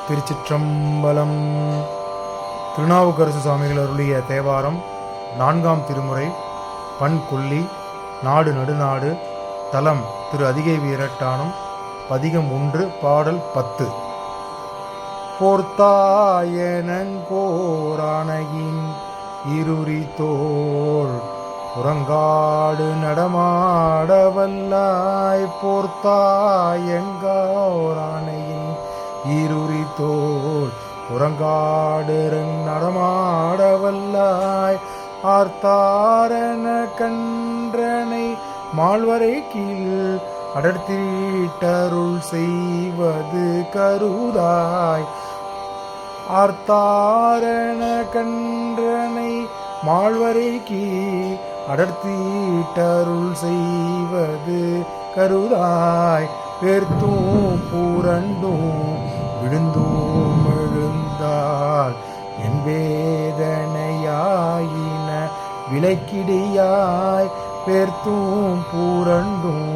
திருச்சிற்றம்பலம். திருநாவுக்கரசு சுவாமிகள் அருளிய தேவாரம் 4ஆம் திருமுறை. பண் கொல்லி, நாடு நடுநாடு, தலம் திரு அதிகை வீரட்டானம், பதிகம் 1, பாடல் 10. போர்த்தாயனங்கோரானையின் இருரி தோள் புறங்காடு நடமாடவல்லாய். போர்த்தாயங்கோரானையின் இருரி தோள் புறங்காடு நடமாடவல்லாய். ஆர்த்தாரண கன்றனை மால்வரை கீழ் அடர்த்தீட்டருள் செய்வது கருதாய். ஆர்த்தாரண கன்றனை மால்வரை கீழ் அடர்த்தீட்டருள் செய்வது கருதாய். பேர்த்தும் பூரண்டும் விழுந்தும் எழுந்தால் என் வேதனையாயின விலைக்கிடையாய். பேர்த்தும் பூரண்டும்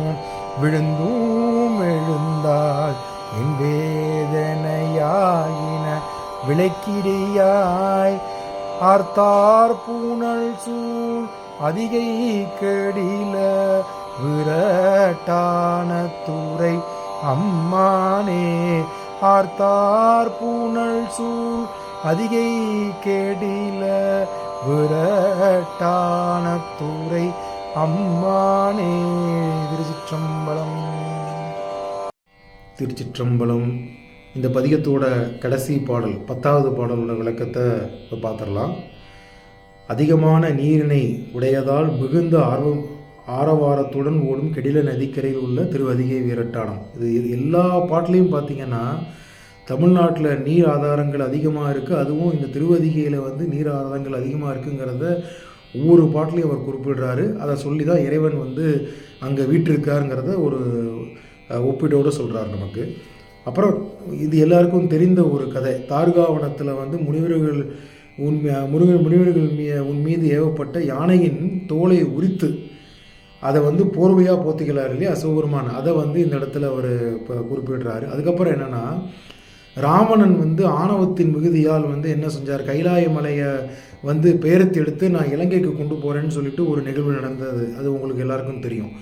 விழுந்தும் எழுந்தால் என் வேதனையாயின விலைக்கிடையாய். ஆர்த்தார் பூனல் சூழ் அதிகை கெடில விரட்டான துறை அம்மானே. ஆர்த்தார் பூனல் சூழ் அதிகை கெடில விரட்டான துறை அம்மானே. திருச்சிற்றம்பலம். திருச்சிற்றம்பலம். இந்த பதிகத்தோட கடைசி பாடல் 10வது பாடலோட விளக்கத்தை பார்த்துடலாம். அதிகமான நீரினை உடையதால் மிகுந்த ஆரவாரத்துடன் ஓடும் கெடில நதிக்கரையில் உள்ள திரு அதிகை வீரட்டானம். இது எல்லா பாட்டிலையும் பார்த்தீங்கன்னா தமிழ்நாட்டில் நீர் ஆதாரங்கள் அதிகமாக இருக்குது. அதுவும் இந்த திருவதிகையில் நீர் ஆதாரங்கள் அதிகமாக இருக்குங்கிறத ஒவ்வொரு பாட்டிலையும் அவர் குறிப்பிடுறாரு. அதை சொல்லி தான் இறைவன் அங்கே வீற்றிருக்காருங்கிறத ஒரு ஒப்பீட்டோடு சொல்கிறார் நமக்கு. அப்புறம் இது எல்லாருக்கும் தெரிந்த ஒரு கதை. தார்காவனத்தில் முனிவர்கள் உன் மீது ஏவப்பட்ட யானையின் தோலை உரித்து அதை போர்வையாக போத்திக்கிறார் இல்லையா சிவபெருமான். அதை இந்த இடத்துல அவர் குறிப்பிடுறாரு. அதுக்கப்புறம் என்னென்னா, ராவணன் ஆணவத்தின் மிகுதியால் என்ன செஞ்சார், கைலாய மலையை பெயர்த்து எடுத்து நான் இலங்கைக்கு கொண்டு போகிறேன்னு சொல்லிட்டு ஒரு நிகழ்வு நடந்தது. அது உங்களுக்கு எல்லாருக்கும் தெரியும்.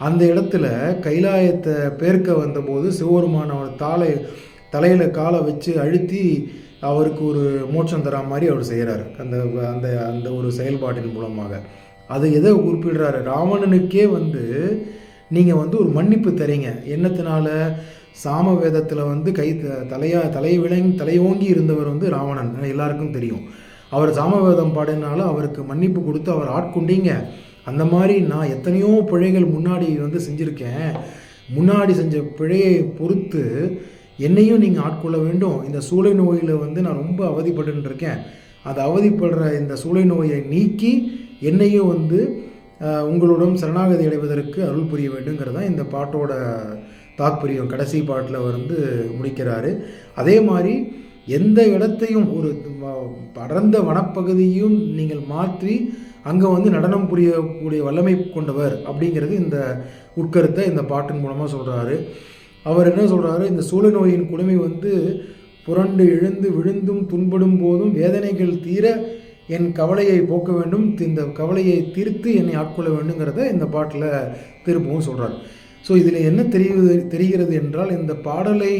அந்த இடத்துல கைலாயத்தை பேர்க்க வந்தபோது சிவபெருமான் அவர் தலையில் காலை வச்சு அழுத்தி அவருக்கு ஒரு மோட்சம் தரா மாதிரி அவர் செய்கிறார். அந்த அந்த அந்த ஒரு செயல்பாட்டின் மூலமாக அது எதை குறிப்பிடுறாரு, ராவணனுக்கே நீங்கள் ஒரு மன்னிப்பு தரீங்க. என்னத்தினால, சாமவேதத்தில் தலையோங்கி இருந்தவர் ராவணன், எல்லாருக்கும் தெரியும். அவர் சாமவேதம் பாடினால அவருக்கு மன்னிப்பு கொடுத்து அவர் ஆட்கொண்டீங்க. அந்த மாதிரி நான் எத்தனையோ பிழைகள் முன்னாடி செஞ்சுருக்கேன். முன்னாடி செஞ்ச பிழையை பொறுத்து என்னையும் நீங்கள் ஆட்கொள்ள வேண்டும். இந்த சூளை நோயில் நான் ரொம்ப அவதிப்பட்டு இருக்கேன். அது அவதிப்படுற இந்த சூளை நோயை நீக்கி என்னையும் உங்களுடன் சரணாகதி அடைவதற்கு அருள் புரிய வேண்டுங்கிறதான் இந்த பாட்டோட தாற்பயம். கடைசி பாட்டில் முடிக்கிறாரு. அதே மாதிரி எந்த இடத்தையும் ஒரு படர்ந்த வனப்பகுதியும் நீங்கள் மாற்றி அங்கே நடனம் புரியக்கூடிய வல்லமை கொண்டவர் அப்படிங்கிறது இந்த உட்கருத்தை இந்த பாட்டின் மூலமாக சொல்கிறாரு. அவர் என்ன சொல்கிறாரு, இந்த சூளை நோயின் கொடுமை புரண்டு எழுந்து விழுந்தும் துன்படும் போதும் வேதனைகள் தீர என் கவலையை போக்க வேண்டும், இந்த கவலையை தீர்த்து என்னை ஆட்கொள்ள வேண்டுங்கிறத இந்த பாட்டில் திருப்பவும் சொல்கிறார். ஸோ இதில் என்ன தெரிகிறது என்றால், இந்த பாடலை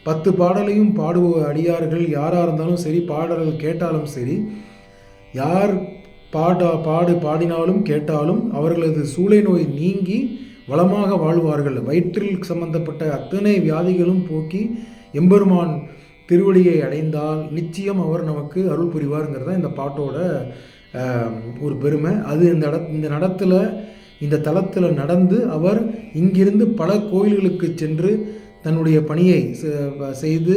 10 பாடலையும் பாடுவ அடியார்கள் யாராக இருந்தாலும் சரி, பாடல்கள் கேட்டாலும் சரி, யார் பாடினாலும் கேட்டாலும் அவர்களது சூளை நோய் நீங்கி வளமாக வாழ்வார்கள். வயிற்றில் சம்பந்தப்பட்ட அத்தனை வியாதிகளும் போக்கி எம்பெருமான் திருவடியை அடைந்தால் நிச்சயம் அவர் நமக்கு அருள் புரிவாருங்கிறத இந்த பாட்டோட ஒரு பெருமை. அது இந்த தலத்தில் நடந்து அவர் இங்கிருந்து பல கோயில்களுக்கு சென்று தன்னுடைய பணியை செய்து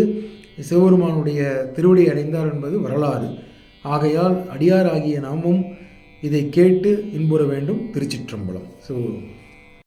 சிவபெருமானுடைய திருவடியை அடைந்தார் என்பது வரலாறு. ஆகையால் அடியாராகிய நாமும் இதை கேட்டு இன்புற வேண்டும். திருச்சிற்றம்பலம்.